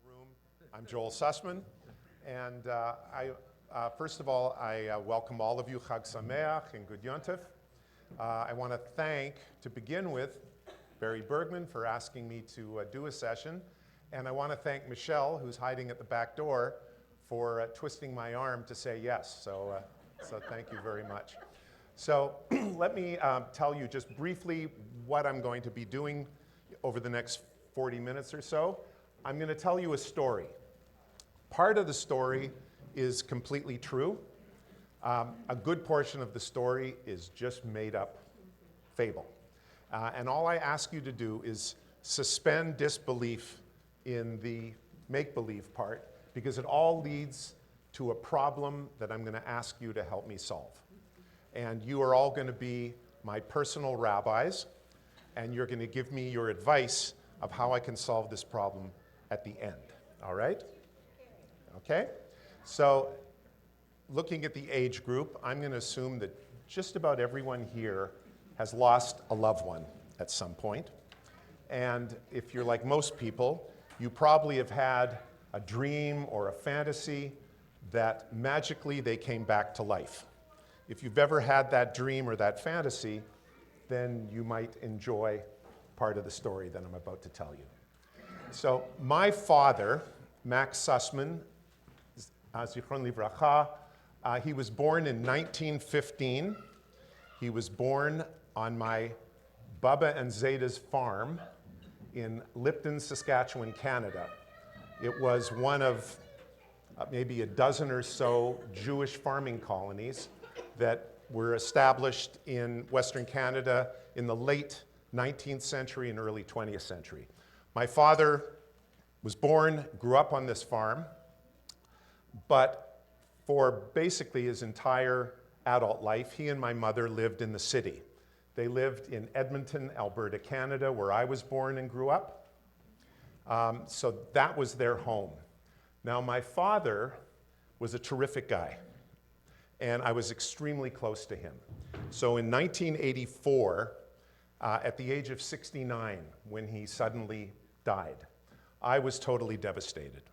room. I'm Joel Sussman, and first of all, I welcome all of you, Chag Sameach and Good Yontif. I want to thank, to begin with, Barry Bergman for asking me to do a session, and I want to thank Michelle, who's hiding at the back door, for twisting my arm to say yes, so thank you very much. So let me tell you just briefly what I'm going to be doing over the next 40 minutes or so. I'm going to tell you a story. Part of the story is completely true. A good portion of the story is just made up fable. And all I ask you to do is suspend disbelief in the make-believe part, because it all leads to a problem that I'm going to ask you to help me solve. And you are all going to be my personal rabbis, and you're going to give me your advice of how I can solve this problem at the end. All right? Okay? So, looking at the age group, I'm going to assume that just about everyone here has lost a loved one at some point. And if you're like most people, you probably have had a dream or a fantasy that magically they came back to life. If you've ever had that dream or that fantasy, then you might enjoy part of the story that I'm about to tell you. So my father, Max Sussman, Zichron Livracha, he was born in 1915. He was born on my Bubba and Zeta's farm in Lipton, Saskatchewan, Canada. It was one of maybe a dozen or so Jewish farming colonies that were established in Western Canada in the late 19th century and early 20th century. My father was born, grew up on this farm, but for basically his entire adult life, he and my mother lived in the city. They lived in Edmonton, Alberta, Canada, where I was born and grew up. So that was their home. Now, my father was a terrific guy, and I was extremely close to him. So in 1984, at the age of 69, when he suddenly died, I was totally devastated.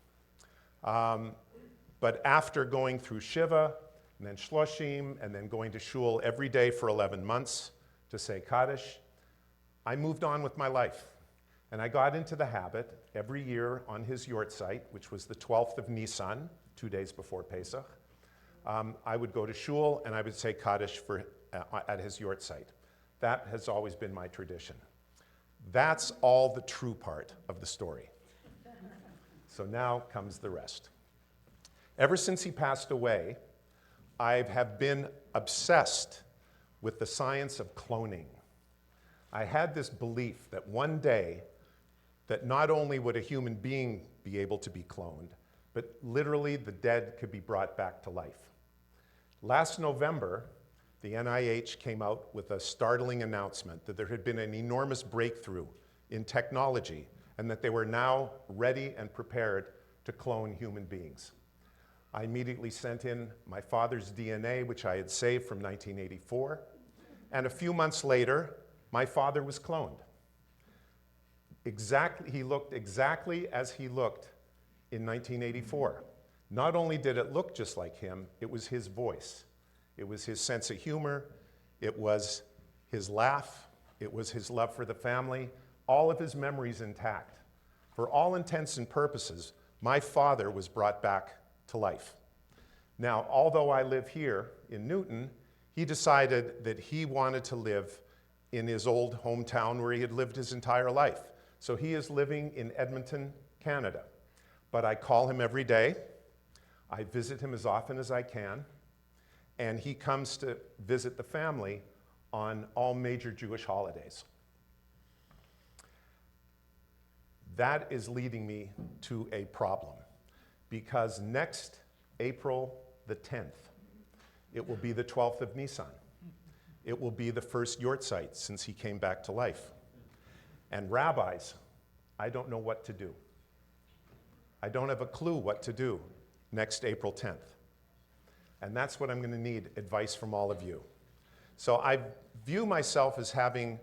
But after going through Shiva, and then Shloshim, and then going to shul every day for 11 months to say Kaddish, I moved on with my life. And I got into the habit every year on his yort site, which was the 12th of Nisan, 2 days before Pesach, I would go to shul and I would say Kaddish at his yort site. That has always been my tradition. That's all the true part of the story. So now comes the rest. Ever since he passed away, I have been obsessed with the science of cloning. I had this belief that one day, that not only would a human being be able to be cloned, but literally the dead could be brought back to life. Last November, the NIH came out with a startling announcement that there had been an enormous breakthrough in technology and that they were now ready and prepared to clone human beings. I immediately sent in my father's DNA, which I had saved from 1984, and a few months later, my father was cloned. He looked exactly as he looked in 1984. Not only did it look just like him, it was his voice. It was his sense of humor. It was his laugh. It was his love for the family. All of his memories intact. For all intents and purposes, my father was brought back to life. Now, although I live here in Newton, he decided that he wanted to live in his old hometown where he had lived his entire life. So he is living in Edmonton, Canada. But I call him every day. I visit him as often as I can. And he comes to visit the family on all major Jewish holidays. That is leading me to a problem, because next April the 10th, it will be the 12th of Nisan. It will be the first yort site since he came back to life. And rabbis, I don't know what to do. I don't have a clue what to do next April 10th. And that's what I'm going to need advice from all of you. So I view myself as having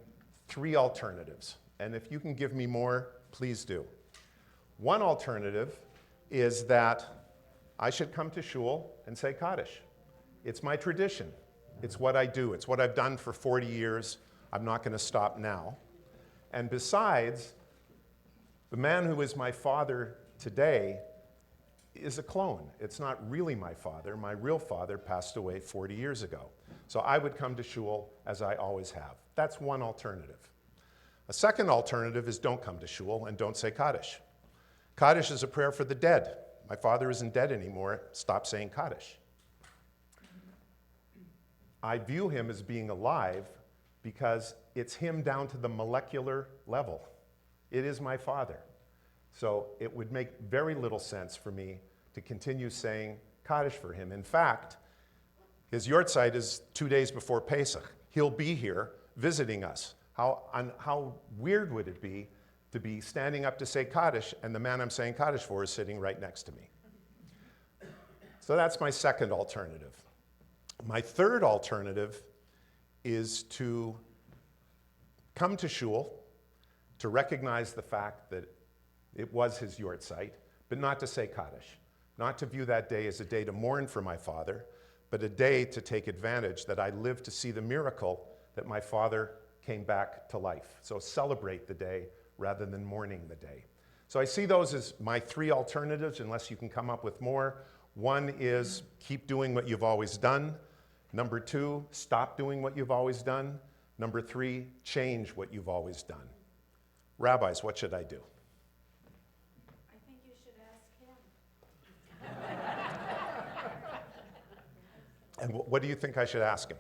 three alternatives. And if you can give me more, please do. One alternative is that I should come to shul and say Kaddish. It's my tradition. It's what I do. It's what I've done for 40 years. I'm not going to stop now. And besides, the man who is my father today is a clone. It's not really my father. My real father passed away 40 years ago. So I would come to shul as I always have. That's one alternative. A second alternative is don't come to shul and don't say Kaddish. Kaddish is a prayer for the dead. My father isn't dead anymore. Stop saying Kaddish. I view him as being alive because it's him down to the molecular level. It is my father. So it would make very little sense for me to continue saying Kaddish for him. In fact, his yortzeit is 2 days before Pesach. He'll be here visiting us. How weird would it be to be standing up to say Kaddish and the man I'm saying Kaddish for is sitting right next to me? So that's my second alternative. My third alternative is to come to shul, to recognize the fact that it was his yortzeit, but not to say Kaddish, not to view that day as a day to mourn for my father, but a day to take advantage that I lived to see the miracle that my father came back to life. So celebrate the day rather than mourning the day. So I see those as my three alternatives, unless you can come up with more. One is keep doing what you've always done. Number two, stop doing what you've always done. Number three, change what you've always done. Rabbis, what should I do? I think you should ask him. And what do you think I should ask him?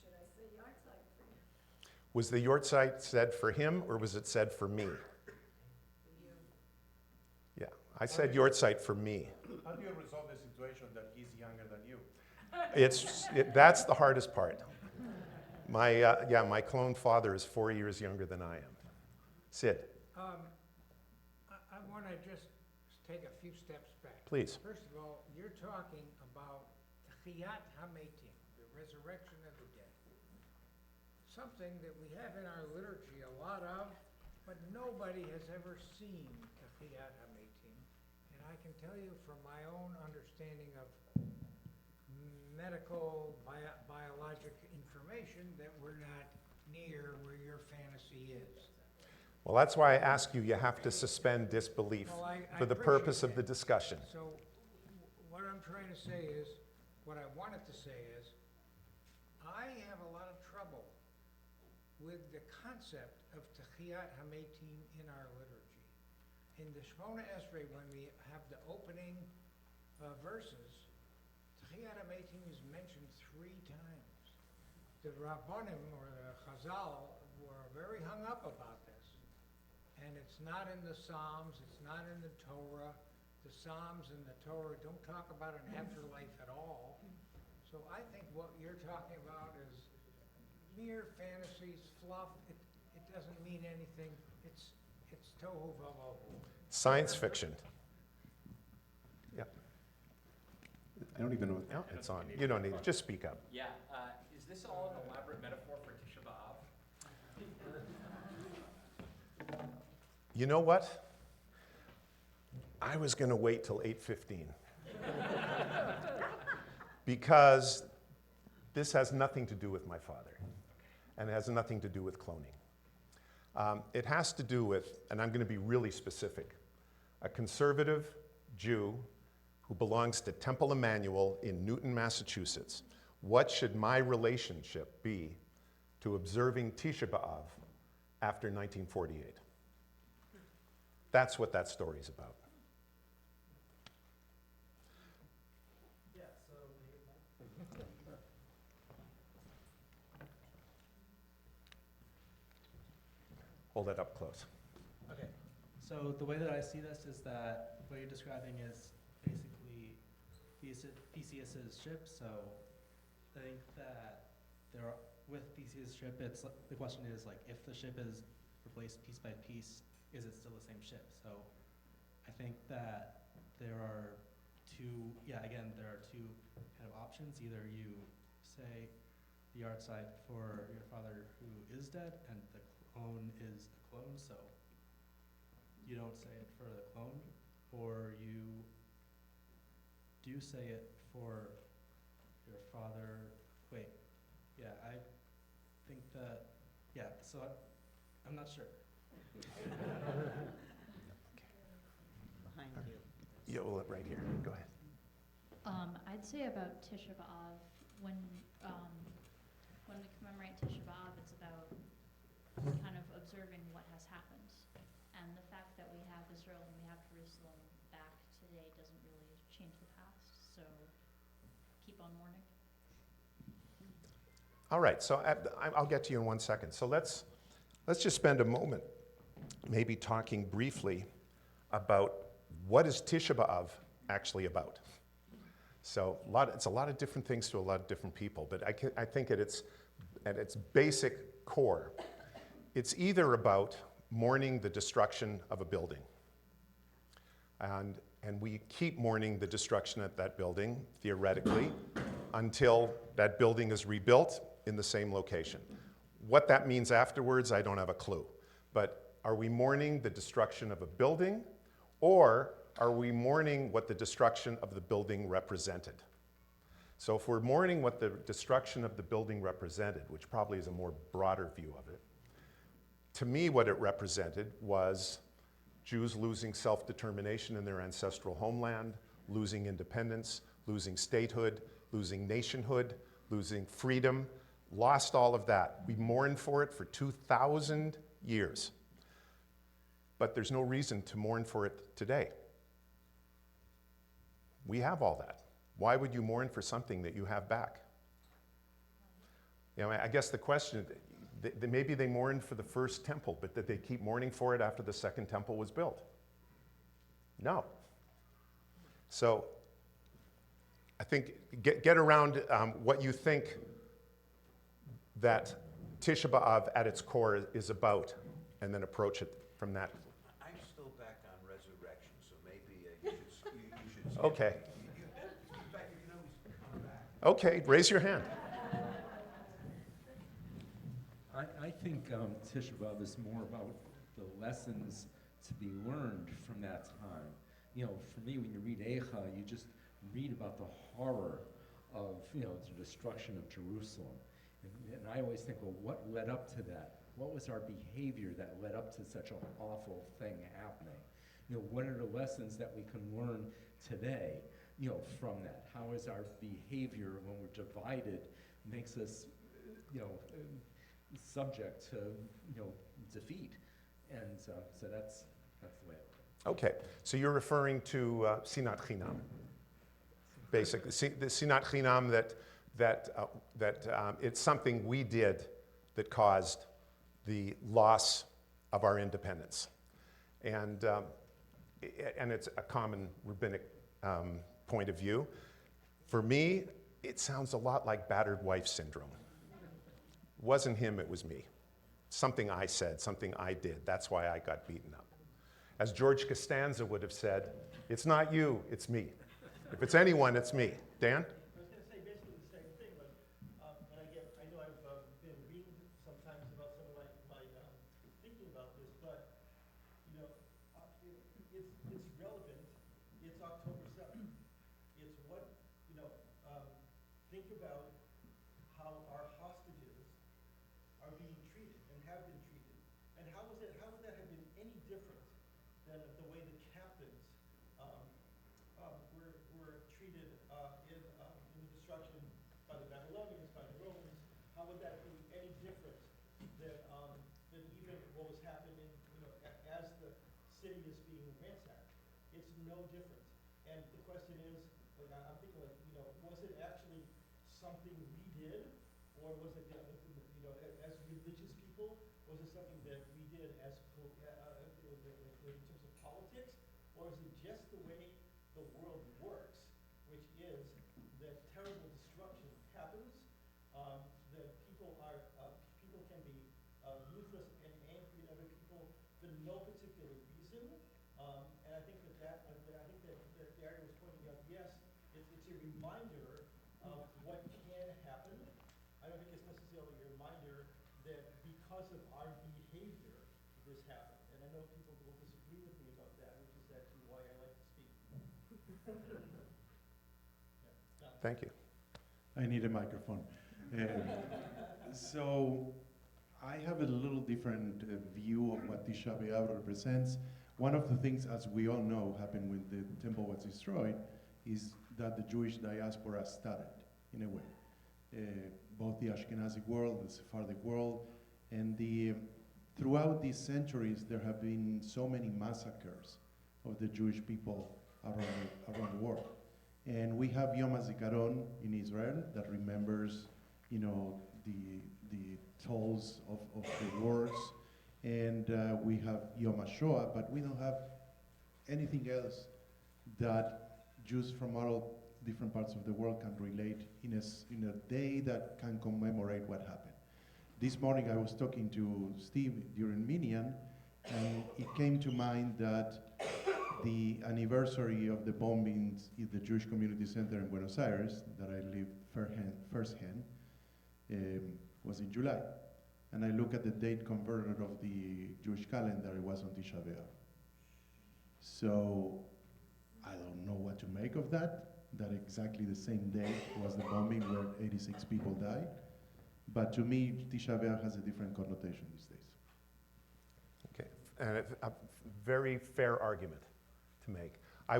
Should I say yortzeit for you? Was the yortzeit said for him or was it said for me? For you. Yeah, I said yortzeit for me. How do you resolve the situation that he's younger than you? That's the hardest part. My clone father is 4 years younger than I am. Sid, I want to just take a few steps back. please. First of all, you're talking about Techiyat HaMetim, the resurrection of the dead. Something that we have in our liturgy a lot of, but nobody has ever seen Techiyat HaMetim. And I can tell you from my own understanding of medical, biologic information that we're not near where your fantasy is. Well, that's why I ask you, you have to suspend disbelief Well, I for the appreciate purpose of the that. discussion. So what I'm trying to say is, what I wanted to say is, I have a lot of trouble with the concept of Techiyat HaMetim in our liturgy. In the Shemona Esrei, when we have the opening verses, Techiyat HaMetim is mentioned 3 times. The Rabbanim, or the Chazal, were very hung up about this. And it's not in the Psalms, it's not in the Torah. The Psalms and the Torah don't talk about an afterlife at all. So I think what you're talking about is mere fantasies, fluff. It doesn't mean anything. It's tohu vavohu. Science fiction. Yeah. I don't even know. No, it's on. You don't need it. Just speak up. Yeah, is this all an elaborate metaphor for Tisha B'Av? You know what? I was going to wait till 8:15 because this has nothing to do with my father, and it has nothing to do with cloning. It has to do with, and I'm going to be really specific, a conservative Jew who belongs to Temple Emmanuel in Newton, Massachusetts. What should my relationship be to observing Tisha B'Av after 1948? That's what that story is about. Yeah, so Hold it up close. okay. So the way that I see this is that what you're describing is basically Theseus's ship. So I think that with Theseus' ship, the question is like, if the ship is replaced piece by piece, is it still the same ship? So I think that there are two kind of options. Either you say the yortzeit for your father who is dead, and the clone is a clone, so you don't say it for the clone, or you do say it for your father. Wait, yeah, I think that, yeah, so I'm not sure. Behind you. Yeah, well, right here, go ahead. I'd say about Tisha B'Av, when we commemorate Tisha B'Av, it's about kind of observing what has happened. And the fact that we have Israel and we have Jerusalem back today doesn't really change the past, so keep on mourning. All right, so I'll get to you in 1 second. So let's just spend a moment maybe talking briefly about what is Tisha B'Av actually about. So it's a lot of different things to a lot of different people, but I think at its basic core, it's either about mourning the destruction of a building. And we keep mourning the destruction of that building, theoretically, until that building is rebuilt in the same location. What that means afterwards, I don't have a clue. But are we mourning the destruction of a building, or are we mourning what the destruction of the building represented? So if we're mourning what the destruction of the building represented, which probably is a more broader view of it, to me what it represented was Jews losing self-determination in their ancestral homeland, losing independence, losing statehood, losing nationhood, losing freedom, lost all of that. We mourned for it for 2,000 years. But there's no reason to mourn for it today. We have all that. Why would you mourn for something that you have back? You know, I guess the question, maybe they mourned for the first temple, but did they keep mourning for it after the second temple was built? No. So I think get around what you think that Tisha B'Av at its core is about, and then approach it from that. I'm still back on resurrection, so maybe you should. Okay. In fact, you can always come back. Okay, raise your hand. I think Tisha B'Av is more about the lessons to be learned from that time. You know, for me, when you read Eicha, you just read about the horror of, you know, the destruction of Jerusalem. And I always think, well, what led up to that? What was our behavior that led up to such an awful thing happening? You know, what are the lessons that we can learn today, you know, from that? How is our behavior when we're divided makes us, you know, subject to, you know, defeat? And so that's the way I look. Okay, so you're referring to Sinat Chinam, basically. The Sinat Chinam that it's something we did that caused the loss of our independence. And it's a common rabbinic point of view. For me, it sounds a lot like battered wife syndrome. It wasn't him, it was me. Something I said, something I did. That's why I got beaten up. As George Costanza would have said, it's not you, it's me. If it's anyone, it's me. Dan? I was going to say basically the same thing, but I know I've been reading sometimes about some of my thinking about this, but you know, it's relevant. It's October 7th. It's what, you know, think about how our hostages are being treated and have been treated, and how would that have been any different than the way the captains were treated in the destruction by the Babylonians, by the Romans? How would that be any different than even what was happening, you know, as the city is being ransacked? It's no different. And the question is, like, I'm thinking, like, you know, was it actually something we did, or was it, you know, as religious people, was it something that we did as in terms of politics, or is it just the way the world works, which is that terrible destruction happens, that people can be ruthless and angry at other people for no particular reason, and I think that Dario was pointing out, yes, it's a reminder of what can happen. I don't think it's necessarily a reminder that because of our behavior this happened, and I know people will disagree with me about that, which is actually why I like to speak. Thank you. I need a microphone. So I have a little different view of what Tisha B'Av represents. One of the things, as we all know, happened when the temple was destroyed, is that the Jewish diaspora started, in a way. Both the Ashkenazi world, the Sephardic world, and throughout these centuries, there have been so many massacres of the Jewish people around the world. And we have Yom HaZikaron in Israel that remembers, the tolls of the wars. And we have Yom HaShoah, but we don't have anything else that Jews from all different parts of the world can relate in a day that can commemorate what happened. This morning I was talking to Steve during Minyan, and it came to mind that the anniversary of the bombings in the Jewish Community Center in Buenos Aires, that I lived firsthand, was in July. And I look at the date converted of the Jewish calendar, it was on Tisha B'Av. So I don't know what to make of that exactly the same day was the bombing where 86 people died. But to me, Tisha B'Av has a different connotation these days. Okay, and a very fair argument to make. I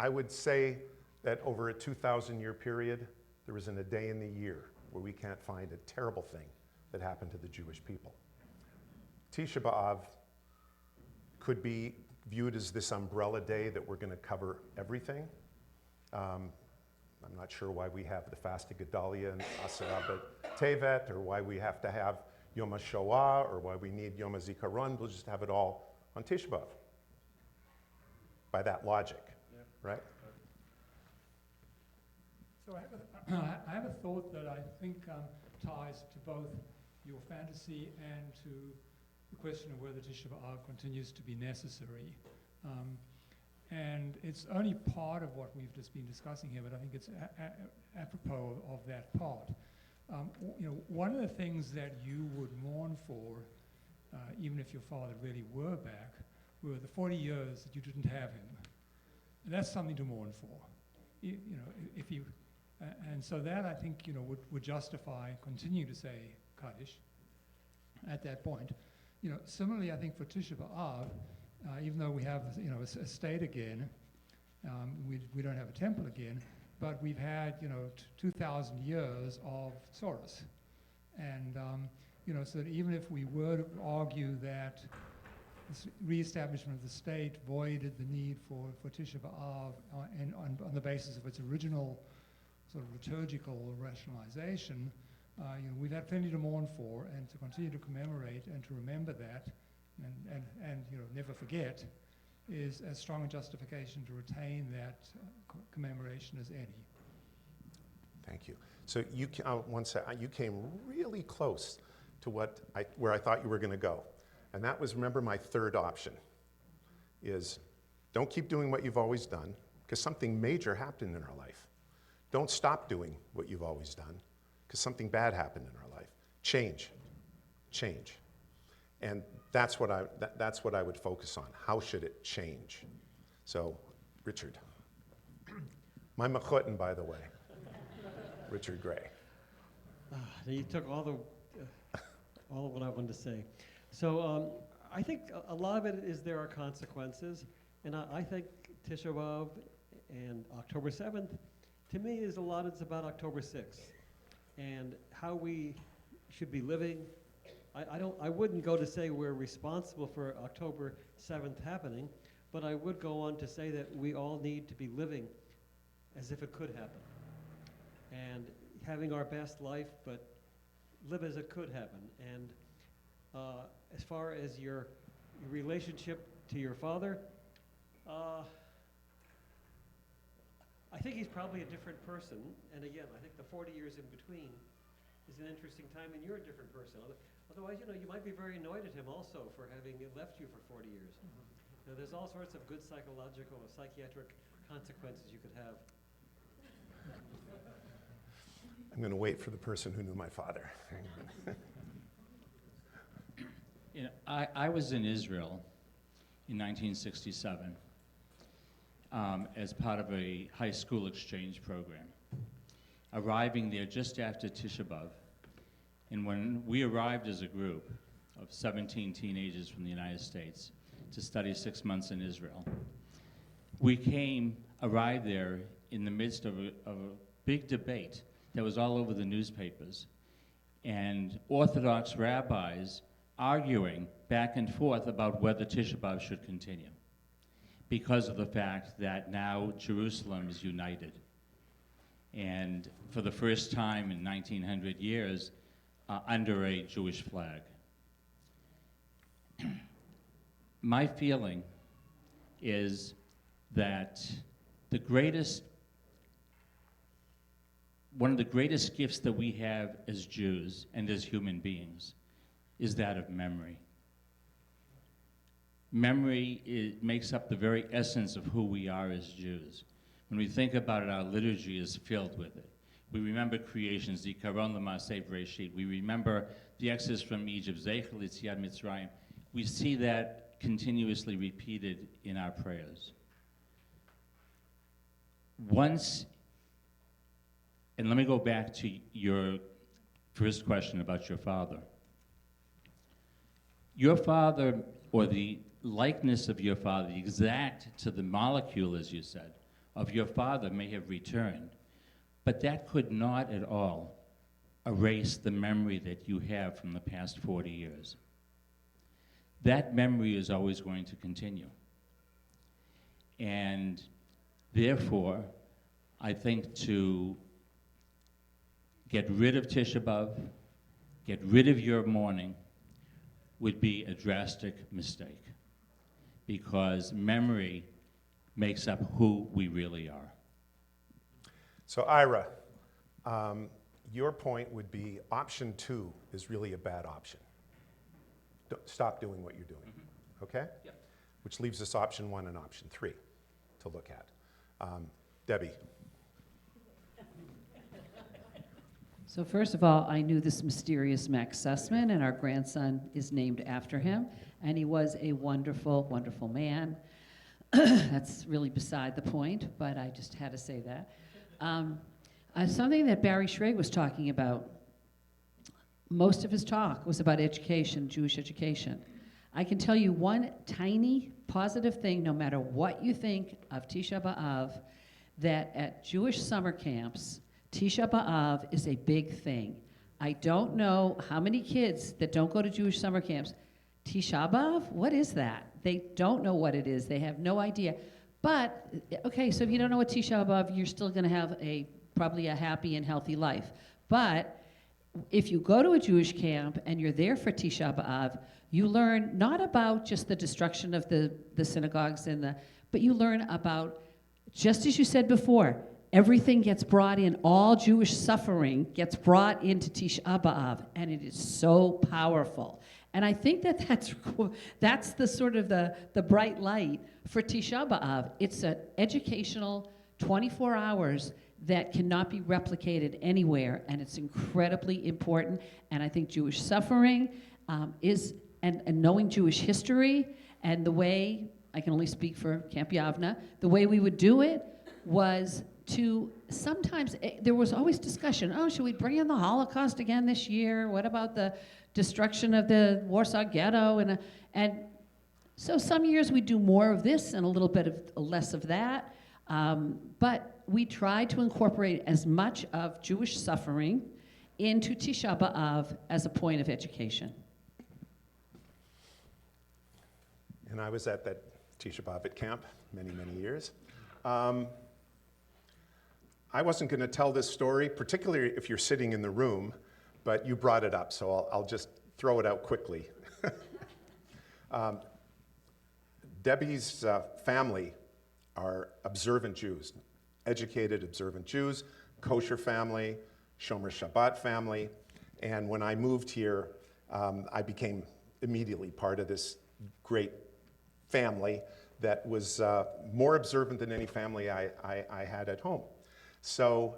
would say that over a 2,000-year period, there isn't a day in the year where we can't find a terrible thing that happened to the Jewish people. Tisha B'Av could be viewed as this umbrella day that we're going to cover everything. I'm not sure why we have the Fasta Gedalia and Asara Tevet, or why we have to have Yom HaShoah, or why we need Yom HaZikaron. We'll just have it all on Tisha B'Av. By that logic, right? So I have a thought that I think ties to both your fantasy and to the question of whether Tisha B'Av continues to be necessary. And it's only part of what we've just been discussing here, but I think it's apropos of that part. One of the things that you would mourn for, even if your father really were back, were the 40 years that you didn't have him. And that's something to mourn for. If you, and so that I think would justify continuing to say Kaddish at that point. Similarly, I think for Tisha B'Av, even though we have a state again, we don't have a temple again, but we've had 2,000 years of Tzoros, and so that even if we were to argue that this reestablishment of the state voided the need for Tisha B'Av on the basis of its original sort of liturgical rationalization, we've had plenty to mourn for, and to continue to commemorate and to remember that, and never forget, is as strong a justification to retain that commemoration as any. Thank you. So you came really close to where I thought you were going to go. And that was, remember, my third option is don't keep doing what you've always done, because something major happened in our life. Don't stop doing what you've always done, because something bad happened in our life. Change. And that's what I would focus on. How should it change? So, Richard. My mechutin, by the way. Richard Gray. You took all of what I wanted to say. So I think a lot of it is there are consequences, and I think Tisha B'Av and October 7th, to me, is a lot. It's about October 6th and how we should be living. I wouldn't go to say we're responsible for October 7th happening, but I would go on to say that we all need to be living as if it could happen, and having our best life, but live as it could happen. And as far as your relationship to your father, I think he's probably a different person. And again, I think the 40 years in between is an interesting time, and you're a different person. Otherwise, you might be very annoyed at him also for having left you for 40 years. Mm-hmm. There's all sorts of good psychological or psychiatric consequences you could have. I'm going to wait for the person who knew my father. I was in Israel in 1967 as part of a high school exchange program. Arriving there just after Tisha B'Av, and when we arrived as a group of 17 teenagers from the United States to study 6 months in Israel, we arrived there in the midst of a big debate that was all over the newspapers, and Orthodox rabbis arguing back and forth about whether Tisha B'Av should continue because of the fact that now Jerusalem is united. And for the first time in 1900 years, under a Jewish flag. My feeling is that one of the greatest gifts that we have as Jews and as human beings is that of memory. Memory makes up the very essence of who we are as Jews. When we think about it, our liturgy is filled with it. We remember creation, Zikaron L'Maaseh Bereshit. We remember the exodus from Egypt, Zeichel Yetziat Mitzrayim. We see that continuously repeated in our prayers. And let me go back to your first question about your father. Your father, or the likeness of your father, the exact to the molecule, as you said, of your father may have returned, but that could not at all erase the memory that you have from the past 40 years. That memory is always going to continue. And therefore, I think to get rid of Tisha B'Av, get rid of your mourning, would be a drastic mistake, because memory makes up who we really are. So Ira, your point would be option 2 is really a bad option. Stop doing what you're doing, okay? Yep. Which leaves us option 1 and option 3 to look at. Debbie. So first of all, I knew this mysterious Max Sussman, and our grandson is named after him, and he was a wonderful, wonderful man. That's really beside the point, but I just had to say that. Something that Barry Schrag was talking about, most of his talk was about education, Jewish education. I can tell you one tiny positive thing, no matter what you think of Tisha B'Av, that at Jewish summer camps, Tisha B'Av is a big thing. I don't know how many kids that don't go to Jewish summer camps, Tisha B'Av, what is that? They don't know what it is. They have no idea. But, okay, so if you don't know what Tisha B'Av, you're still going to have probably a happy and healthy life. But if you go to a Jewish camp and you're there for Tisha B'Av, you learn not about just the destruction of the synagogues but you learn about, just as you said before, everything gets brought in, all Jewish suffering gets brought into Tisha B'Av, and it is so powerful. And I think that's the sort of the bright light for Tisha B'Av. It's an educational 24 hours that cannot be replicated anywhere, and it's incredibly important. And I think Jewish suffering and knowing Jewish history, and the way, I can only speak for Camp Yavna, the way we would do it was to sometimes, there was always discussion, should we bring in the Holocaust again this year? What about the destruction of the Warsaw Ghetto? And so some years we do more of this and a little bit of less of that. But we try to incorporate as much of Jewish suffering into Tisha B'Av as a point of education. And I was at that Tisha B'Av at camp many, many years. I wasn't going to tell this story, particularly if you're sitting in the room, but you brought it up, so I'll just throw it out quickly. Debbie's family are observant Jews, educated, observant Jews, kosher family, Shomer Shabbat family, and when I moved here, I became immediately part of this great family that was more observant than any family I had at home. So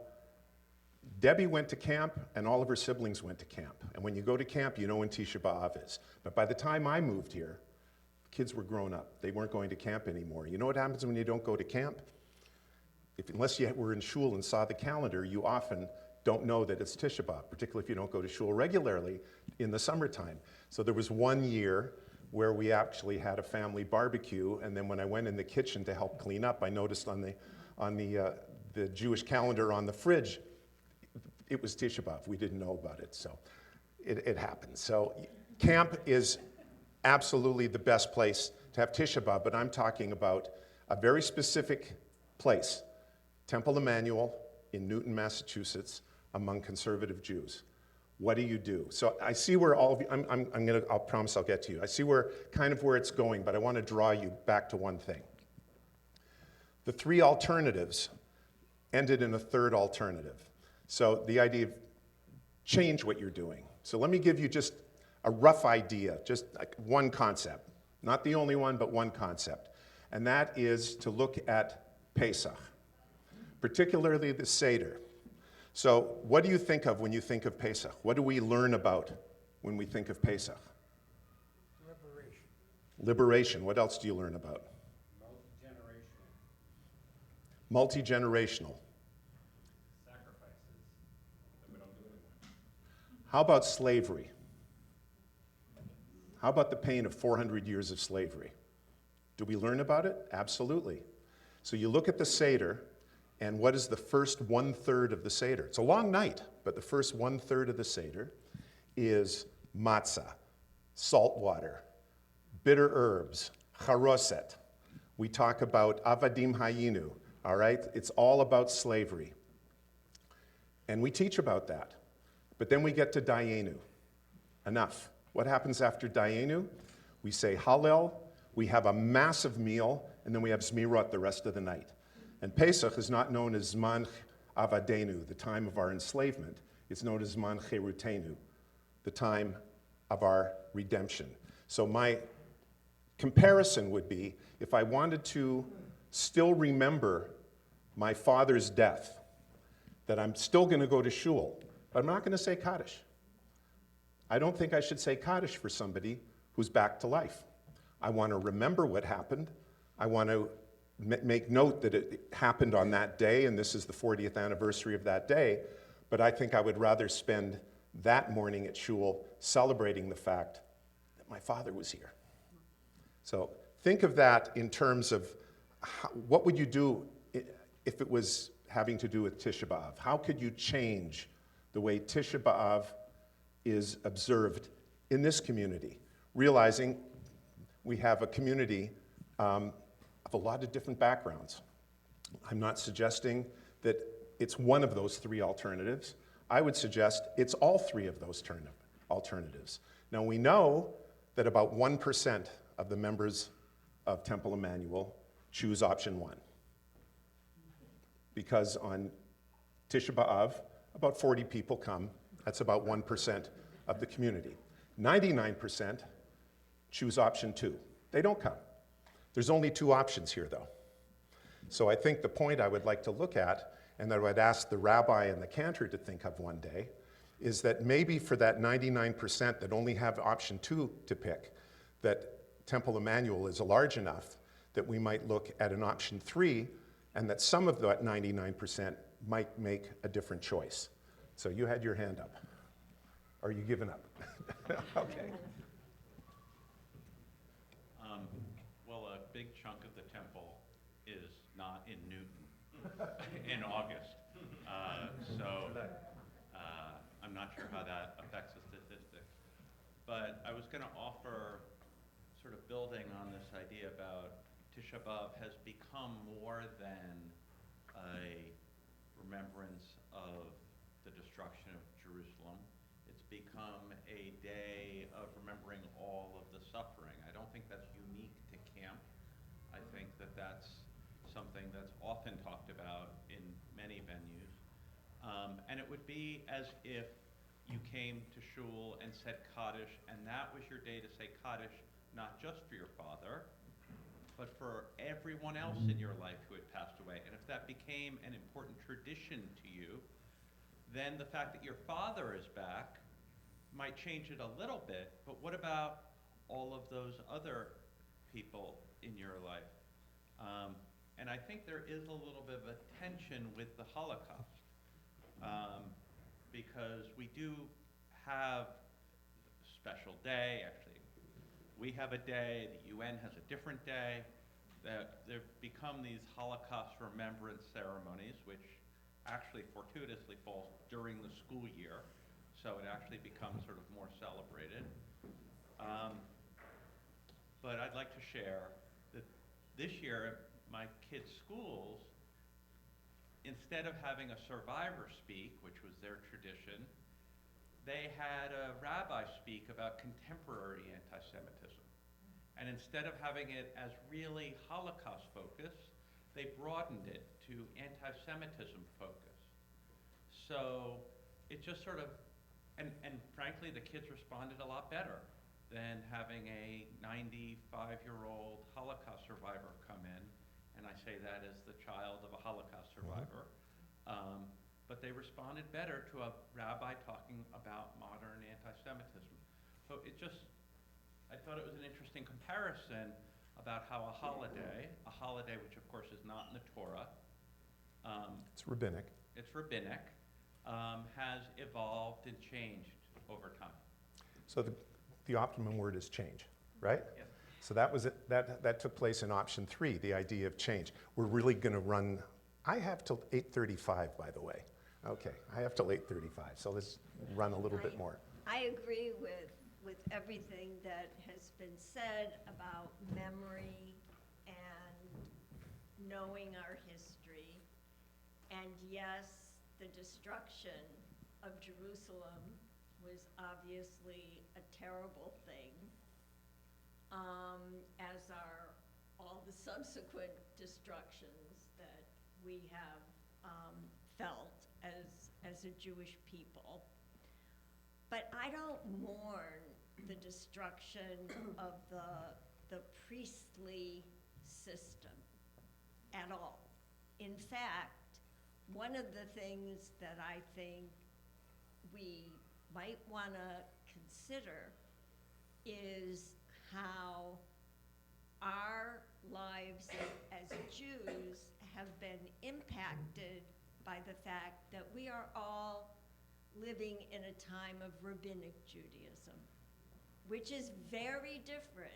Debbie went to camp, and all of her siblings went to camp. And when you go to camp, you know when Tisha B'Av is. But by the time I moved here, Kids were grown up. They weren't going to camp anymore. You know what happens when you don't go to camp? Unless you were in shul and saw the calendar, you often don't know that it's Tisha B'Av, particularly if you don't go to shul regularly in the summertime. So there was one year where we actually had a family barbecue, and then when I went in the kitchen to help clean up, I noticed on the Jewish calendar on the fridge, it was Tisha B'Av. We didn't know about it, so it happened. So camp is absolutely the best place to have Tisha B'Av, but I'm talking about a very specific place, Temple Emmanuel in Newton, Massachusetts, among conservative Jews. What do you do? So I see where all of you, I'll promise I'll get to you. I see where it's going, but I want to draw you back to one thing. The three alternatives ended in a third alternative. So the idea of change what you're doing. So let me give you just a rough idea, just like one concept. Not the only one, but one concept. And that is to look at Pesach, particularly the Seder. So what do you think of when you think of Pesach? What do we learn about when we think of Pesach? Liberation. Liberation. What else do you learn about? Multi-generational. Multi-generational. Sacrifices that we don't do anymore. How about slavery? How about the pain of 400 years of slavery? Do we learn about it? Absolutely. So you look at the Seder, and what is the first 1/3 of the Seder? It's a long night, but the first 1/3 of the Seder is matzah, salt water, bitter herbs, charoset. We talk about avadim hayinu, all right? It's all about slavery. And we teach about that. But then we get to Dayenu. Enough. What happens after Dayenu? We say Hallel, we have a massive meal, and then we have Zmirot the rest of the night. And Pesach is not known as Zman Avadenu, the time of our enslavement. It's known as Zman Cherutenu, the time of our redemption. So my comparison would be, if I wanted to still remember my father's death, that I'm still going to go to shul, but I'm not going to say Kaddish. I don't think I should say Kaddish for somebody who's back to life. I want to remember what happened. I want to make note that it happened on that day, and this is the 40th anniversary of that day, but I think I would rather spend that morning at shul celebrating the fact that my father was here. So think of that in terms of what would you do if it was having to do with Tisha B'Av? How could you change the way Tisha B'Av is observed in this community, realizing we have a community of a lot of different backgrounds. I'm not suggesting that it's one of those three alternatives. I would suggest it's all three of those alternatives. Now we know that about 1% of the members of Temple Emmanuel choose option one. Because on Tisha B'Av, about 40 people come. That's about 1% of the community. 99% choose option two. They don't come. There's only two options here, though. So I think the point I would like to look at, and that I would ask the rabbi and the cantor to think of one day, is that maybe for that 99% that only have option two to pick, that Temple Emmanuel is large enough that we might look at an option three, and that some of that 99% might make a different choice. So you had your hand up. Are you giving up? Okay. Well, a big chunk of the temple is not in Newton in August. I'm not sure how that affects the statistics. But I was going to offer, sort of building on this idea about Tisha B'Av has become more than a remembrance of the destruction of Jerusalem. It's become a day of remembering all of the suffering. I don't think that's unique to camp. I think that that's something that's often talked about in many venues. And it would be as if you came to shul and said Kaddish, and that was your day to say Kaddish, not just for your father, but for everyone else in your life who had passed away. And if that became an important tradition to you, then the fact that your father is back might change it a little bit, but what about all of those other people in your life. And I think there is a little bit of a tension with the Holocaust, because we do have a special day. Actually, we have a day, the UN has a different day. That there become these Holocaust remembrance ceremonies, which actually fortuitously falls during the school year, so it actually becomes sort of more celebrated. But I'd like to share that this year, my kids' schools, instead of having a survivor speak, which was their tradition, they had a rabbi speak about contemporary anti-Semitism. And instead of having it as really Holocaust focused, they broadened it to anti-Semitism focus. So it just sort of, and frankly, the kids responded a lot better than having a 95-year-old Holocaust survivor come in, and I say that as the child of a Holocaust survivor. But they responded better to a rabbi talking about modern anti-Semitism. So it just, I thought it was an interesting comparison about how a holiday which of course is not in the Torah, It's rabbinic. has evolved and changed over time. So the optimum word is change, right? Yes. So that was it. That took place in option 3, the idea of change. We're really going to run. I have till 8:35, by the way. Okay, I have till 8:35. So let's run a little bit more. I agree with everything that has been said about memory and knowing our history. And yes, the destruction of Jerusalem was obviously a terrible thing, as are all the subsequent destructions that we have felt as a Jewish people. But I don't mourn the destruction of the priestly system at all. In fact, one of the things that I think we might want to consider is how our lives as Jews have been impacted by the fact that we are all living in a time of Rabbinic Judaism, which is very different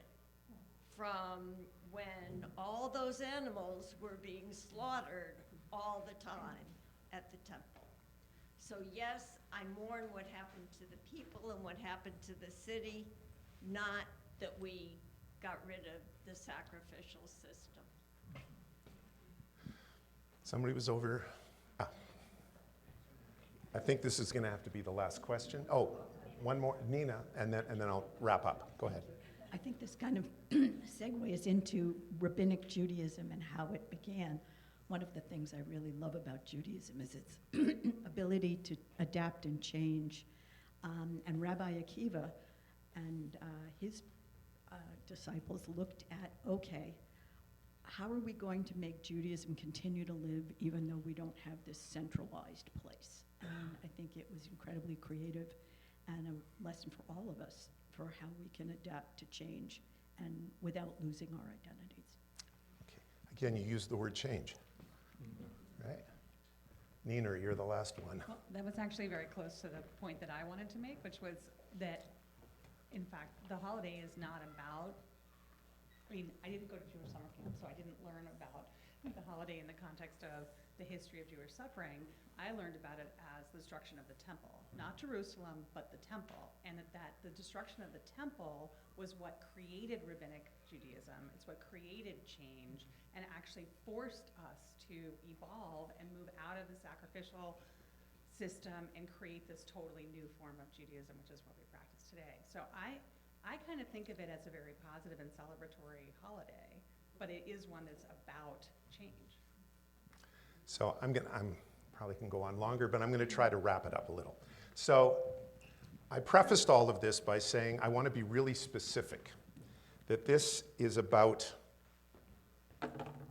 from when all those animals were being slaughtered all the time at the temple. So yes, I mourn what happened to the people and what happened to the city, not that we got rid of the sacrificial system. Somebody was over. I think this is going to have to be the last question. Oh, one more, Nina, and then I'll wrap up. Go ahead. I think this kind of segues into Rabbinic Judaism and how it began. One of the things I really love about Judaism is its ability to adapt and change. And Rabbi Akiva and his disciples looked at, okay, how are we going to make Judaism continue to live even though we don't have this centralized place? And I think it was incredibly creative and a lesson for all of us for how we can adapt to change and without losing our identities. Okay. Again, you used the word change, right? Nina, you're the last one. Well, that was actually very close to the point that I wanted to make, which was that, in fact, the holiday is not about, I mean, I didn't go to Jewish summer camp, so I didn't learn about the holiday in the context of the history of Jewish suffering. I learned about it as the destruction of the temple, not Jerusalem, but the temple, and that the destruction of the temple was what created Rabbinic Judaism. It's what created change and actually forced us to evolve and move out of the sacrificial system and create this totally new form of Judaism, which is what we practice today. So I kind of think of it as a very positive and celebratory holiday, but it is one that's about change. So I'm probably can go on longer, but I'm going to try to wrap it up a little. So I prefaced all of this by saying I want to be really specific, that this is about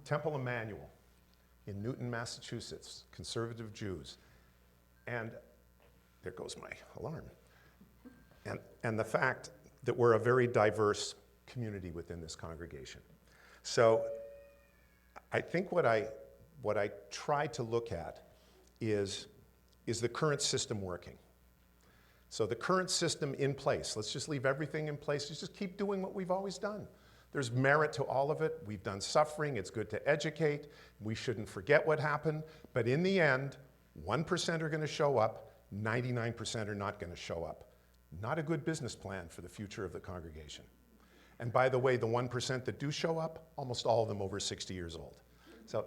Temple Emmanuel in Newton, Massachusetts, conservative Jews. And there goes my alarm. And the fact that we're a very diverse community within this congregation. So I think what I try to look at is the current system working? So the current system in place, let's just leave everything in place, just keep doing what we've always done. There's merit to all of it. We've done suffering, it's good to educate, we shouldn't forget what happened, but in the end, 1% are gonna show up, 99% are not gonna show up. Not a good business plan for the future of the congregation. And by the way, the 1% that do show up, almost all of them over 60 years old. So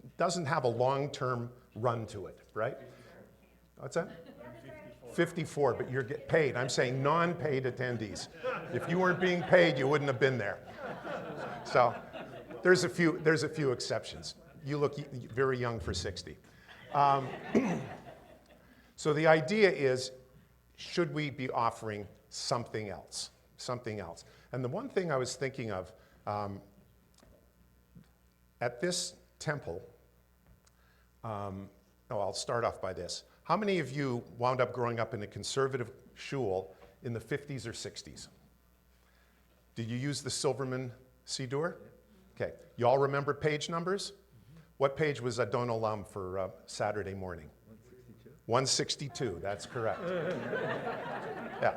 it doesn't have a long-term run to it, right? What's that? 54, but you're getting paid. I'm saying non-paid attendees. If you weren't being paid, you wouldn't have been there. So there's a few exceptions. You look very young for 60. So the idea is, should we be offering something else? Something else. And the one thing I was thinking of, at this temple, I'll start off by this. How many of you wound up growing up in a conservative shul in the 50s or 60s? Did you use the Silverman Siddur? Okay. You all remember page numbers? What page was Adon Olam for Saturday morning? 162, that's correct. Yeah.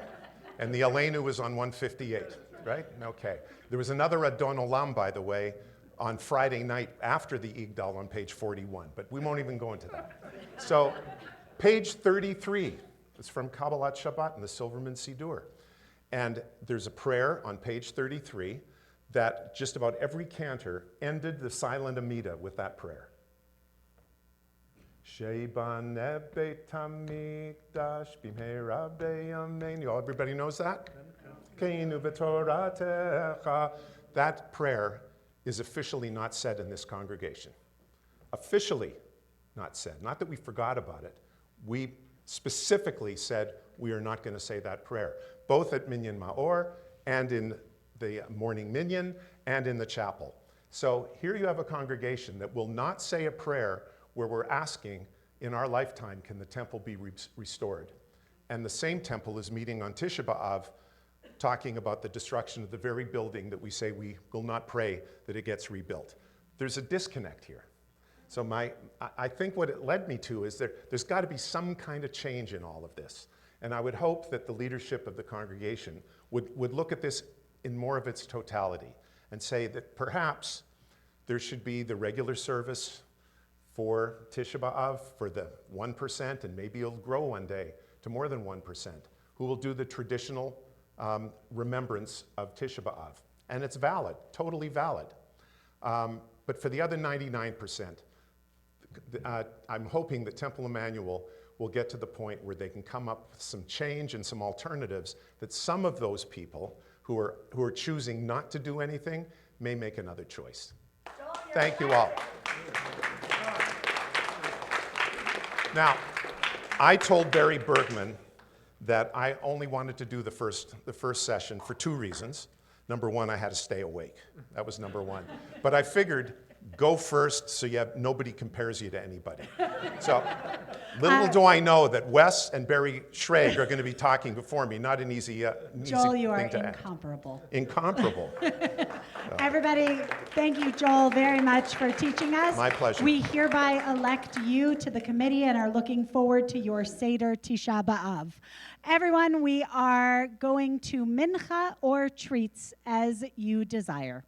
And the Aleinu was on 158, right? Okay. There was another Adon Olam, by the way, on Friday night after the Igdal on page 41, but we won't even go into that. So, page 33 is from Kabbalat Shabbat in the Silverman Siddur. And there's a prayer on page 33 that just about every cantor ended the silent Amida with that prayer. Sheibaneh Beit HaMikdash b'mheira b'yameinu. Everybody knows that? Keinu b'toratecha. That prayer is officially not said in this congregation. Officially not said. Not that we forgot about it. We specifically said we are not going to say that prayer, both at Minyan Ma'or and in the morning Minyan and in the chapel. So here you have a congregation that will not say a prayer where we're asking in our lifetime, can the temple be restored? And the same temple is meeting on Tisha B'Av, talking about the destruction of the very building that we say we will not pray that it gets rebuilt. There's a disconnect here. So I think what it led me to is there's got to be some kind of change in all of this. And I would hope that the leadership of the congregation would look at this in more of its totality and say that perhaps there should be the regular service for Tisha B'Av for the 1%, and maybe it'll grow one day to more than 1%, who will do the traditional remembrance of Tisha B'Av. And it's valid, totally valid. But for the other 99%, I'm hoping that Temple Emmanuel will get to the point where they can come up with some change and some alternatives that some of those people who are choosing not to do anything may make another choice. Thank you all. Now, I told Barry Bergman that I only wanted to do the first session for two reasons. Number one, I had to stay awake. That was number one. But I figured, go first so nobody compares you to anybody. So little do I know that Wes and Barry Schrag are going to be talking before me. Not an easy Joel, you thing are to add. incomparable. Incomparable. Everybody, thank you, Joel, very much for teaching us. My pleasure. We hereby elect you to the committee and are looking forward to your Seder Tisha B'Av. Everyone, we are going to mincha or treats as you desire.